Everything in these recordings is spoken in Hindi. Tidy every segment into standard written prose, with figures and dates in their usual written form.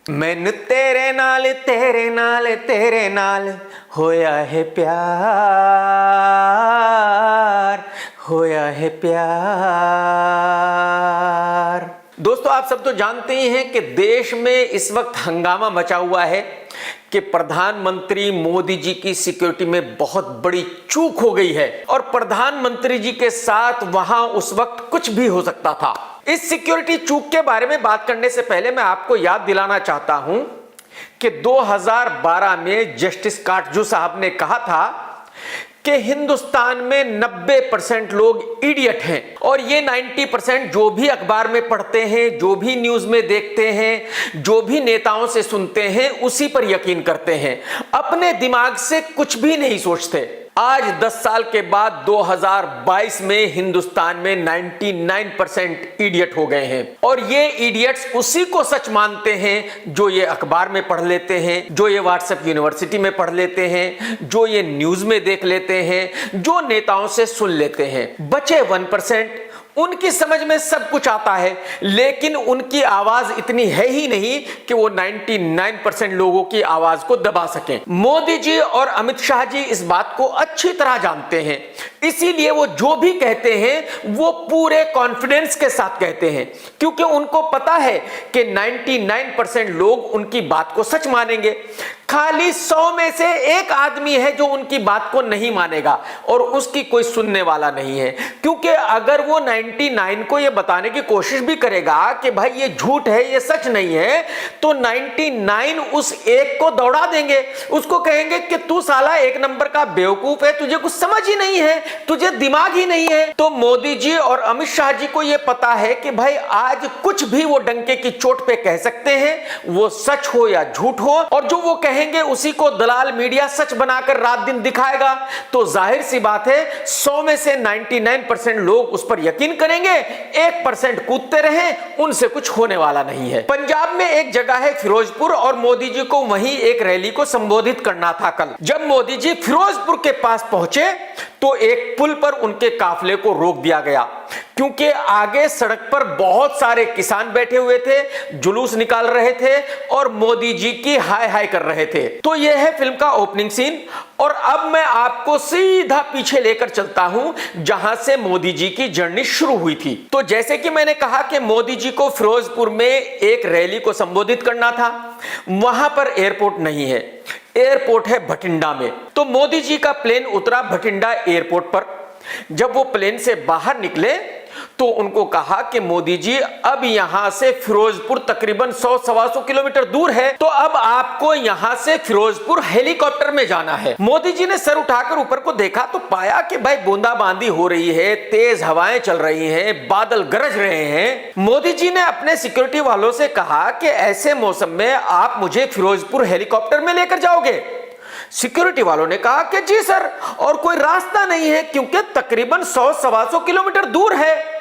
मैनू तेरे नाल होया है प्यार, होया है प्यार। दोस्तों, आप सब तो जानते ही हैं कि देश में इस वक्त हंगामा मचा हुआ है कि प्रधानमंत्री मोदी जी की सिक्योरिटी में बहुत बड़ी चूक हो गई है और प्रधानमंत्री जी के साथ वहां उस वक्त कुछ भी हो सकता था। इस सिक्योरिटी चूक के बारे में बात करने से पहले मैं आपको याद दिलाना चाहता हूं कि 2012 में जस्टिस काटजू साहब ने कहा था कि हिंदुस्तान में 90% लोग इडियट हैं और ये 90% जो भी अखबार में पढ़ते हैं, जो भी न्यूज में देखते हैं, जो भी नेताओं से सुनते हैं, उसी पर यकीन करते हैं, अपने दिमाग से कुछ भी नहीं सोचते। आज 10 साल के बाद 2022 में हिंदुस्तान में 99% इडियट हो गए हैं और ये इडियट्स उसी को सच मानते हैं जो ये अखबार में पढ़ लेते हैं, जो ये व्हाट्सएप यूनिवर्सिटी में पढ़ लेते हैं, जो ये न्यूज में देख लेते हैं, जो नेताओं से सुन लेते हैं। बचे 1%, उनकी समझ में सब कुछ आता है लेकिन उनकी आवाज इतनी है ही नहीं कि वो 99% लोगों की आवाज को दबा सकें। मोदी जी और अमित शाह जी इस बात को अच्छी तरह जानते हैं, इसीलिए वो जो भी कहते हैं वो पूरे कॉन्फिडेंस के साथ कहते हैं, क्योंकि उनको पता है कि 99% लोग उनकी बात को सच मानेंगे। खाली 100 में से एक आदमी है जो उनकी बात को नहीं मानेगा और उसकी कोई सुनने वाला नहीं है, क्योंकि अगर वो 99 को ये बताने की कोशिश भी करेगा कि भाई ये झूठ है, ये सच नहीं है, तो 99 उस एक को दौड़ा देंगे, उसको कहेंगे कि तू साला एक नंबर का बेवकूफ है, तुझे कुछ समझ ही नहीं है, तुझे दिमाग ही नहीं है। तो मोदी जी और अमित शाह जी को यह पता है कि भाई आज कुछ भी वो डंके की चोट पे कह सकते हैं, वो सच हो या झूठ हो, और जो वो कहेंगे उसी को दलाल मीडिया सच बनाकर रात दिन दिखाएगा। तो जाहिर सी बात है 100 में से 99% लोग उस पर यकीन करेंगे, 1% कूदते रहे, उनसे कुछ होने वाला नहीं है। पंजाब में एक जगह है फिरोजपुर और मोदी जी को वहीं एक रैली को संबोधित करना था कल। जब मोदी जी फिरोजपुर के पास पहुंचे तो एक पुल पर उनके काफिले को रोक दिया गया, क्योंकि आगे सड़क पर बहुत सारे किसान बैठे हुए थे, जुलूस निकाल रहे थे और मोदी जी की हाय हाय कर रहे थे। तो यह है फिल्म का ओपनिंग सीन और अब मैं आपको सीधा पीछे लेकर चलता हूं जहां से मोदी जी की जर्नी शुरू हुई थी। तो जैसे कि मैंने कहा कि मोदी जी को फिरोजपुर में एक रैली को संबोधित करना था, वहां पर एयरपोर्ट नहीं है, एयरपोर्ट है भटिंडा में। तो मोदी जी का प्लेन उतरा भटिंडा एयरपोर्ट पर। जब वो प्लेन से बाहर निकले तो उनको कहा कि मोदी जी अब यहां से फिरोजपुर तकरीबन 100-125 किलोमीटर दूर है, तो अब आपको यहां से फिरोजपुर हेलीकॉप्टर में जाना है। मोदी जी ने सर उठाकर ऊपर को देखा तो पाया कि भाई बूंदाबांदी हो रही है, तेज हवाएं चल रही हैं, बादल गरज रहे हैं। मोदी जी ने अपने सिक्योरिटी वालों से कहा कि ऐसे मौसम में आप मुझे फिरोजपुर हेलीकॉप्टर में लेकर जाओगे? सिक्योरिटी वालों ने कहा कि जी सर, और कोई रास्ता नहीं है क्योंकि तकरीबन 100-125 किलोमीटर दूर है।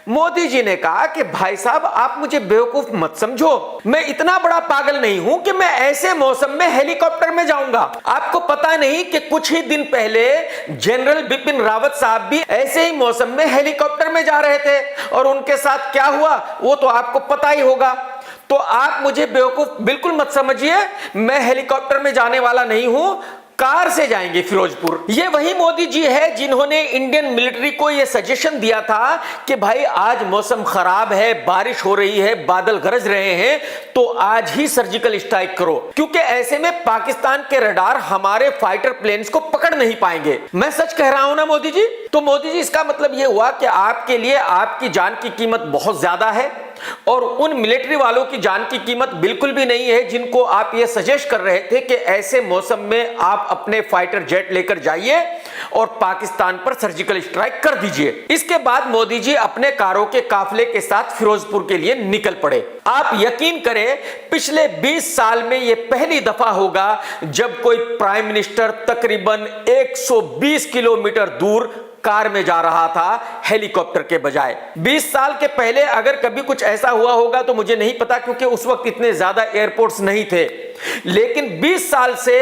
मोदी जी ने कहा कि भाई साहब आप मुझे बेवकूफ मत समझो, मैं इतना बड़ा पागल नहीं हूं कि मैं ऐसे मौसम में हेलीकॉप्टर में जाऊंगा। आपको पता नहीं कि कुछ ही दिन पहले जनरल बिपिन रावत साहब भी ऐसे ही मौसम में हेलीकॉप्टर में जा रहे थे और उनके साथ क्या हुआ वो तो आपको पता ही होगा। तो आप मुझे बेवकूफ बिल्कुल मत समझिए, मैं हेलीकॉप्टर में जाने वाला नहीं हूं, कार से जाएंगे फिरोजपुर। ये वही मोदी जी है जिन्होंने इंडियन मिलिट्री को यह सजेशन दिया था कि भाई आज मौसम खराब है, बारिश हो रही है, बादल गरज रहे हैं, तो आज ही सर्जिकल स्ट्राइक करो, क्योंकि ऐसे में पाकिस्तान के रडार हमारे फाइटर प्लेन्स को पकड़ नहीं पाएंगे। मैं सच कह रहा हूं ना मोदी जी? तो मोदी जी इसका मतलब यह हुआ कि आपके लिए आपकी जान की कीमत बहुत ज्यादा है और उन मिलिट्री वालों की जान की कीमत बिल्कुल भी नहीं है जिनको आप ये सजेस्ट कर रहे थे कि ऐसे मौसम में आप अपने फाइटर जेट लेकर जाइए और पाकिस्तान पर सर्जिकल स्ट्राइक कर दीजिए। इसके बाद मोदी जी अपने कारों के काफिले के साथ फिरोजपुर के लिए निकल पड़े। आप यकीन करें, पिछले 20 साल में यह पहली दफा होगा जब कोई प्राइम मिनिस्टर तकरीबन 120 किलोमीटर दूर कार में जा रहा था हेलीकॉप्टर के बजाय। 20 साल के पहले अगर कभी कुछ ऐसा हुआ होगा तो मुझे नहीं पता, क्योंकि उस वक्त इतने ज्यादा एयरपोर्ट्स नहीं थे, लेकिन 20 साल से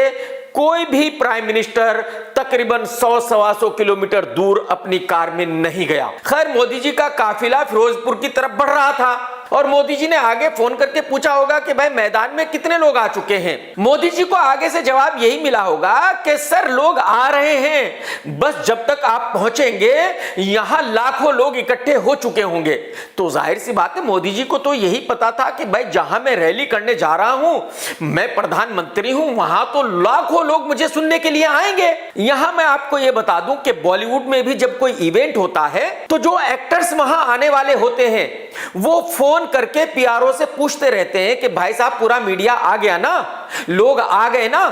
कोई भी प्राइम मिनिस्टर तकरीबन 100-125 किलोमीटर दूर अपनी कार में नहीं गया। खैर, मोदी जी का काफिला फिरोजपुर की तरफ बढ़ रहा था और मोदी जी ने आगे फोन करके पूछा होगा कि भाई मैदान में कितने लोग आ चुके हैं। मोदी जी को आगे से जवाब यही मिला होगा कि सर लोग आ रहे हैं, बस जब तक आप पहुंचेंगे यहां लाखों लोग इकट्ठे हो चुके होंगे। तो जाहिर सी बात है मोदी जी को तो यही पता था कि भाई जहां मैं रैली करने जा रहा हूं, मैं प्रधानमंत्री हूं, वहां तो लाखों लोग मुझे सुनने के लिए आएंगे। यहां मैं आपको यह बता दूं कि बॉलीवुड में भी जब कोई इवेंट होता है तो जो एक्टर्स वहां आने वाले होते हैं वो फोन करके पीआरओ से पूछते रहते हैं कि भाई साहब पूरा मीडिया आ गया ना, लोग आ गए ना,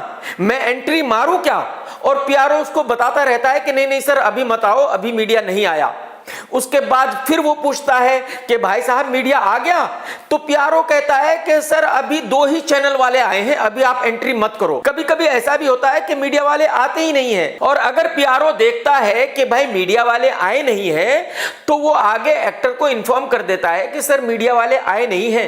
मैं एंट्री मारूं क्या? और पीआरओ उसको बताता रहता है कि नहीं नहीं सर अभी मत आओ, अभी मीडिया नहीं आया। उसके बाद फिर वो पूछता है कि भाई साहब मीडिया आ गया, तो पीआरओ कहता है कि सर अभी 2 ही चैनल वाले आए हैं, अभी आप एंट्री मत करो। कभी कभी ऐसा भी होता है कि मीडिया वाले आते ही नहीं है, और अगर पीआरओ देखता है कि भाई मीडिया वाले आए नहीं है तो वो आगे एक्टर को इन्फॉर्म कर देता है कि सर मीडिया वाले आए नहीं है,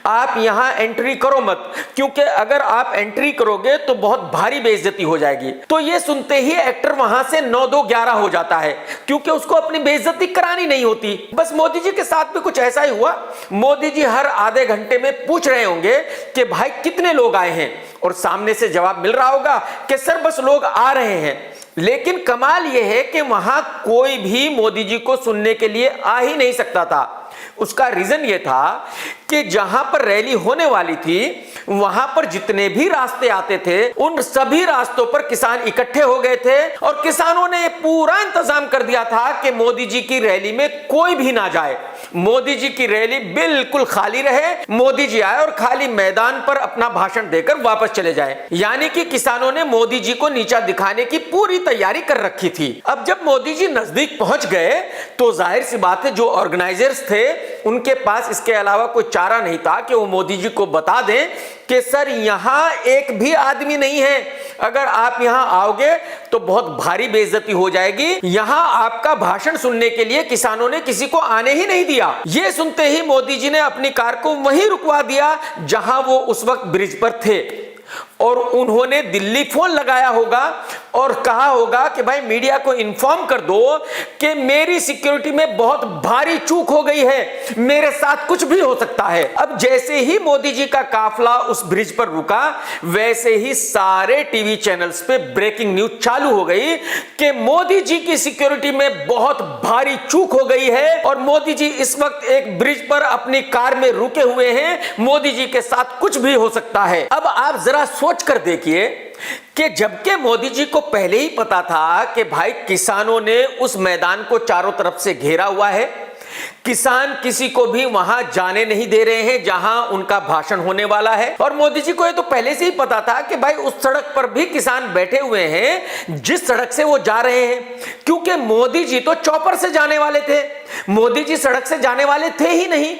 आप यहां एंट्री करो मत, क्योंकि अगर आप एंट्री करोगे तो बहुत भारी बेइज्जती हो जाएगी। तो ये सुनते ही एक्टर वहां से 9-2-11 हो जाता है, क्योंकि उसको अपनी बेइज्जती करानी नहीं होती। बस मोदी जी के साथ भी कुछ ऐसा ही हुआ। मोदी जी हर आधे घंटे में पूछ रहे होंगे कि भाई कितने लोग आए हैं, और सामने से जवाब मिल रहा होगा कि सर बस लोग आ रहे हैं। लेकिन कमाल यह है कि वहां कोई भी मोदी जी को सुनने के लिए आ ही नहीं सकता था। उसका रीजन यह था कि जहां पर रैली होने वाली थी वहां पर जितने भी रास्ते आते थे उन सभी रास्तों पर किसान इकट्ठे हो गए थे, और किसानों ने पूरा इंतजाम कर दिया था कि मोदी जी की रैली में कोई भी ना जाए, मोदी जी की रैली बिल्कुल खाली रहे, मोदी जी आए और खाली मैदान पर अपना भाषण देकर वापस चले जाए। यानी कि किसानों ने मोदी जी को नीचा दिखाने की पूरी तैयारी कर रखी थी। अब जब मोदी जी नजदीक पहुंच गए तो जाहिर सी बात है जो ऑर्गेनाइजर्स थे उनके पास इसके अलावा कोई चारा नहीं था कि वो मोदी जी को बता दें कि सर यहां एक भी आदमी नहीं है, अगर आप यहां आओगे तो बहुत भारी बेइज्जती हो जाएगी, यहां आपका भाषण सुनने के लिए किसानों ने किसी को आने ही नहीं दिया। यह सुनते ही मोदी जी ने अपनी कार को वहीं रुकवा दिया जहां वो उस वक्त ब्रिज पर थे, और उन्होंने दिल्ली फोन लगाया होगा और कहा होगा कि भाई मीडिया को इन्फॉर्म कर दो कि मेरी सिक्योरिटी में बहुत भारी चूक हो गई है, मेरे साथ कुछ भी हो सकता है। अब जैसे ही मोदी जी का काफिला उस ब्रिज पर रुका वैसे ही सारे टीवी चैनल्स पे ब्रेकिंग न्यूज चालू हो गई कि मोदी जी की सिक्योरिटी में बहुत भारी चूक हो गई है और मोदी जी इस वक्त एक ब्रिज पर अपनी कार में रुके हुए हैं, मोदी जी के साथ कुछ भी हो सकता है। अब आप जरा सोच कर देखिए कि जबकि मोदी जी को पहले ही पता था कि भाई किसानों ने उस मैदान को चारों तरफ से घेरा हुआ है, किसान किसी को भी वहां जाने नहीं दे रहे हैं जहां उनका भाषण होने वाला है, और मोदी जी को ये तो पहले से ही पता था कि भाई उस सड़क पर भी किसान बैठे हुए हैं जिस सड़क से वो जा रहे हैं, क्योंकि मोदी जी तो चौपर से जाने वाले थे, मोदी जी सड़क से जाने वाले थे ही नहीं।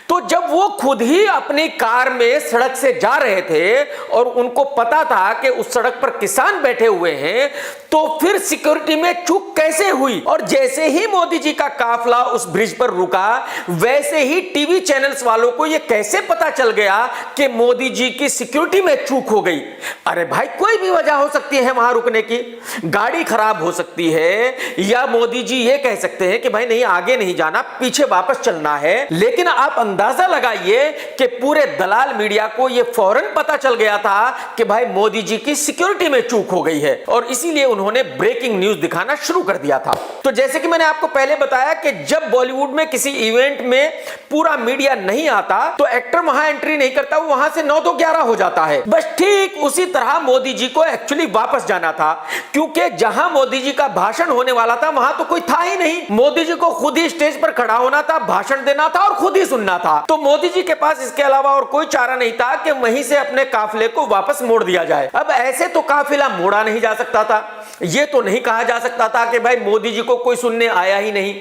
तो जब वो खुद ही अपनी कार में सड़क से जा रहे थे और उनको पता था कि उस सड़क पर किसान बैठे हुए हैं, तो फिर सिक्योरिटी में चूक कैसे हुई? और जैसे ही मोदी जी का काफिला उस ब्रिज पर रुका वैसे ही टीवी चैनल्स वालों को यह कैसे पता चल गया कि मोदी जी की सिक्योरिटी में चूक हो गई? अरे भाई कोई भी वजह हो सकती है वहां रुकने की, गाड़ी खराब हो सकती है, या मोदी जी ये कह सकते हैं कि भाई नहीं आगे नहीं जाना, पीछे वापस चलना है। लेकिन आप अंदाजा लगाइए कि पूरे दलाल मीडिया को यह फौरन पता चल गया था कि भाई मोदी जी की सिक्योरिटी में चूक हो गई है, और इसीलिए उन्होंने ब्रेकिंग न्यूज दिखाना शुरू कर दिया था। तो जैसे कि मैंने आपको पहले बताया कि जब बॉलीवुड में किसी इवेंट में पूरा मीडिया नहीं आता तो एक्टर वहां एंट्री नहीं करता, वो वहां से 9-2-11 हो जाता है। बस ठीक उसी तरह मोदी जी को एक्चुअली वापस जाना था, क्योंकि जहां मोदी जी का भाषण होने वाला था वहां तो कोई था ही नहीं। मोदी जी को खुद ही स्टेज पर खड़ा होना था, भाषण देना था और खुद ही सुनना था। तो मोदी जी के पास इसके अलावा और कोई चारा नहीं था कि वहीं से अपने काफिले को वापस मोड़ दिया जाए। अब ऐसे तो काफिला मोड़ा नहीं जा सकता था, यह तो नहीं कहा जा सकता था कि भाई मोदी जी को कोई सुनने आया ही नहीं।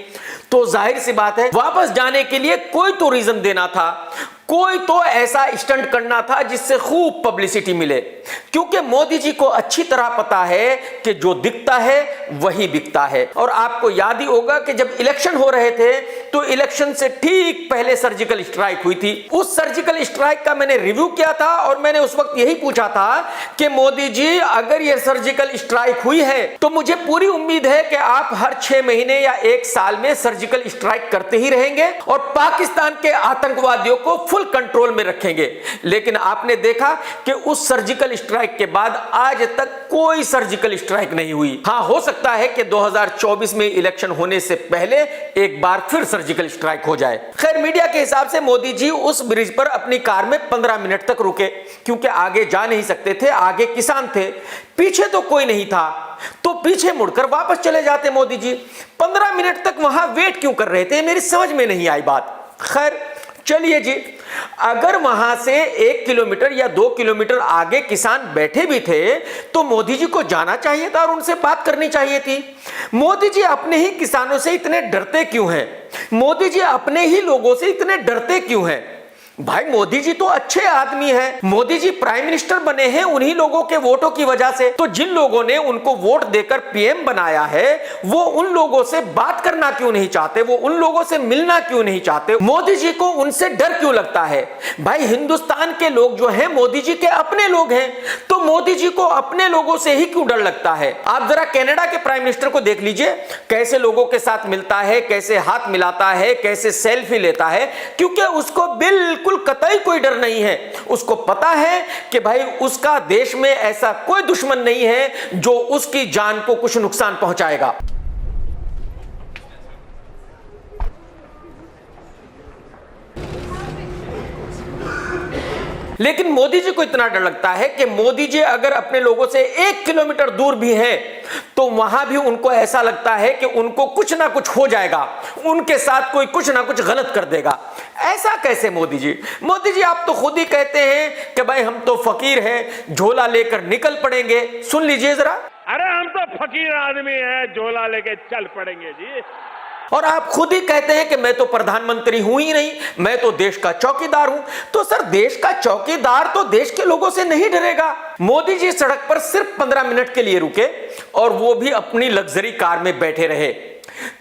तो जाहिर सी बात है वापस जाने के लिए कोई तो रीजन देना था, कोई तो ऐसा स्टंट करना था जिससे खूब पब्लिसिटी मिले, क्योंकि मोदी जी को अच्छी तरह पता है कि जो दिखता है वही बिकता है। और आपको याद ही होगा कि जब इलेक्शन हो रहे थे तो इलेक्शन से ठीक पहले सर्जिकल स्ट्राइक हुई थी। उस सर्जिकल स्ट्राइक का मैंने रिव्यू किया था और मैंने उस वक्त यही पूछा था कि मोदी जी, अगर यह सर्जिकल स्ट्राइक हुई है तो मुझे पूरी उम्मीद है कि आप हर 6 महीने या 1 साल में सर्जिकल स्ट्राइक करते ही रहेंगे और पाकिस्तान के आतंकवादियों को फुल कंट्रोल में रखेंगे। लेकिन आपने देखा कि उस सर्जिकल स्ट्राइक के बाद आज तक कोई सर्जिकल स्ट्राइक नहीं हुई। हां, हो सकता है कि 2024 में इलेक्शन होने से पहले एक बार फिर सर्जिकल स्ट्राइक हो जाए। खैर, मीडिया के हिसाब से मोदी जी उस ब्रिज पर अपनी कार में 15 मिनट तक रुके, क्योंकि आगे जा नहीं सकते थे, आगे किसान थे, पीछे तो कोई नहीं था, तो पीछे मुड़कर वापस चले जाते मोदी जी। 15 मिनट तक वहां वेट क्यों कर रहे थे, मेरी समझ में नहीं आई बात। खैर चलिए जी, अगर वहां से 1 किलोमीटर या 2 किलोमीटर आगे किसान बैठे भी थे तो मोदी जी को जाना चाहिए था और उनसे बात करनी चाहिए थी। मोदी जी अपने ही किसानों से इतने डरते क्यों हैं? मोदी जी अपने ही लोगों से इतने डरते क्यों हैं? भाई, मोदी जी तो अच्छे आदमी हैं। मोदी जी प्राइम मिनिस्टर बने हैं उन्हीं लोगों के वोटों की वजह से। तो जिन लोगों ने उनको वोट देकर पीएम बनाया है, वो उन लोगों से बात करना क्यों नहीं चाहते? वो उन लोगों से मिलना क्यों नहीं चाहते? मोदी जी को उनसे डर क्यों लगता है? भाई, हिंदुस्तान के लोग जो हैं मोदी जी के अपने लोग हैं, तो मोदी जी को अपने लोगों से ही क्यों डर लगता है? आप जरा कनाडा के प्राइम मिनिस्टर को देख लीजिए, कैसे लोगों के साथ मिलता है, कैसे हाथ मिलाता है, कैसे सेल्फी लेता है, क्योंकि उसको बिल्कुल कतई कोई डर नहीं है। उसको पता है कि भाई उसका देश में ऐसा कोई दुश्मन नहीं है जो उसकी जान को कुछ नुकसान पहुंचाएगा। लेकिन मोदी जी को इतना डर लगता है कि मोदी जी अगर अपने लोगों से 1 किलोमीटर दूर भी हैं तो वहां भी उनको ऐसा लगता है कि उनको कुछ ना कुछ हो जाएगा, उनके साथ कोई कुछ ना कुछ गलत कर देगा। ऐसा कैसे मोदी जी? मोदी जी, आप तो खुद ही कहते हैं कि भाई हम तो फकीर हैं, झोला लेकर निकल पड़ेंगे। सुन लीजिए जरा। अरे हम तो फकीर आदमी हैं, झोला लेके चल पड़ेंगे जी। और आप खुद ही कहते हैं कि मैं तो प्रधानमंत्री हूं ही नहीं, मैं तो देश का चौकीदार हूं। तो सर, देश का चौकीदार तो देश के लोगों से नहीं डरेगा। मोदी जी सड़क पर सिर्फ 15 मिनट के लिए रुके और वो भी अपनी लग्जरी कार में बैठे रहे।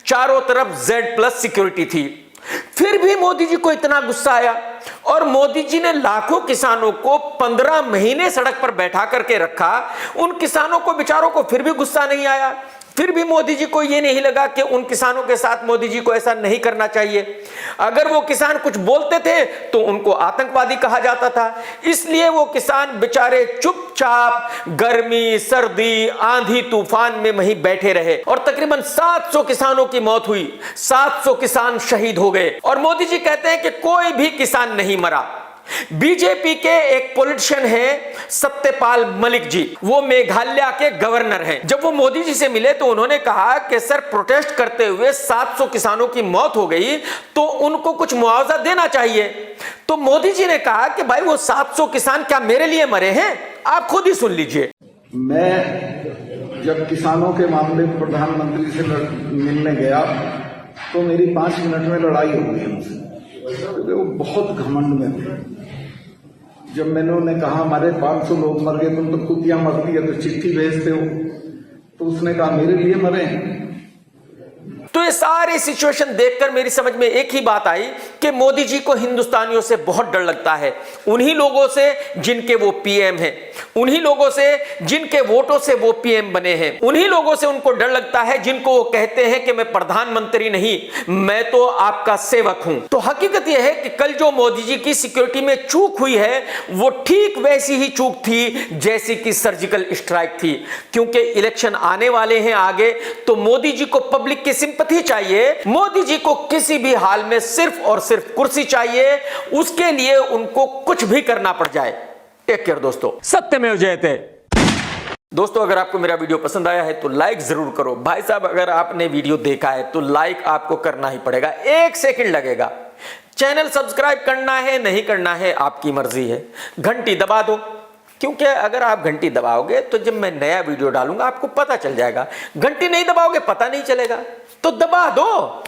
चारों तरफ Z+ सिक्योरिटी थी, फिर भी मोदी जी को इतना गुस्सा आया और मोदी जी ने लाखों किसानों को 15 महीने सड़क पर बैठा करके रखा। उन किसानों को बेचारों को फिर भी गुस्सा नहीं आया, फिर भी मोदी जी को यह नहीं लगा कि उन किसानों के साथ मोदी जी को ऐसा नहीं करना चाहिए। अगर वो किसान कुछ बोलते थे तो उनको आतंकवादी कहा जाता था, इसलिए वो किसान बेचारे चुपचाप गर्मी, सर्दी, आंधी तूफान में वहीं बैठे रहे और तकरीबन 700 किसानों की मौत हुई, 700 किसान शहीद हो गए। और मोदी जी कहते हैं कि कोई भी किसान नहीं मरा। बीजेपी के एक पॉलिटिशियन हैं सत्यपाल मलिक जी, वो मेघालय के गवर्नर हैं। जब वो मोदी जी से मिले तो उन्होंने कहा कि सर, प्रोटेस्ट करते हुए 700 किसानों की मौत हो गई तो उनको कुछ मुआवजा देना चाहिए। तो मोदी जी ने कहा कि भाई वो 700 किसान क्या मेरे लिए मरे हैं? आप खुद ही सुन लीजिए। मैं जब किसानों के मामले में प्रधानमंत्री से मिलने गया तो मेरी 5 मिनट में लड़ाई हो गई उनसे। वो बहुत घमंड में थे। जब मैंने उन्हें कहा हमारे 500 लोग मर गए, तुम तो कुतियां मरती है तो चिट्ठी भेजते हो, तो उसने कहा मेरे लिए मरे। तो ये सारी सिचुएशन देखकर मेरी समझ में एक ही बात आई कि मोदी जी को हिंदुस्तानियों से बहुत डर लगता है, उन्हीं लोगों से जिनके वो पीएम हैं, उन्हीं लोगों से जिनके वोटों से वो पीएम बने हैं, उन्हीं लोगों से उनको डर लगता है जिनको वो कहते हैं कि मैं प्रधानमंत्री नहीं, मैं तो आपका सेवक हूं। तो हकीकत यह है कि कल जो मोदी जी की सिक्योरिटी में चूक हुई है वो ठीक वैसी ही चूक थी जैसी कि सर्जिकल स्ट्राइक थी, क्योंकि इलेक्शन आने वाले हैं आगे, तो मोदी जी को पब्लिक की सिंपैथी चाहिए, मोदी जी को किसी भी हाल में सिर्फ और सिर्फ कुर्सी चाहिए, उसके लिए उनको कुछ भी करना पड़ जाए। टेक केयर दोस्तों, सत्यमेव जयते। दोस्तों, अगर आपको मेरा वीडियो पसंद आया है तो लाइक जरूर करो। भाई साहब, अगर आपने वीडियो देखा है तो लाइक आपको करना ही पड़ेगा, 1 सेकंड लगेगा। चैनल सब्सक्राइब करना है नहीं करना है आपकी मर्जी है। घंटी दबा दो, क्योंकि अगर आप घंटी दबाओगे तो जब मैं नया वीडियो डालूंगा आपको पता चल जाएगा। घंटी नहीं दबाओगे पता नहीं चलेगा, तो दबा दो।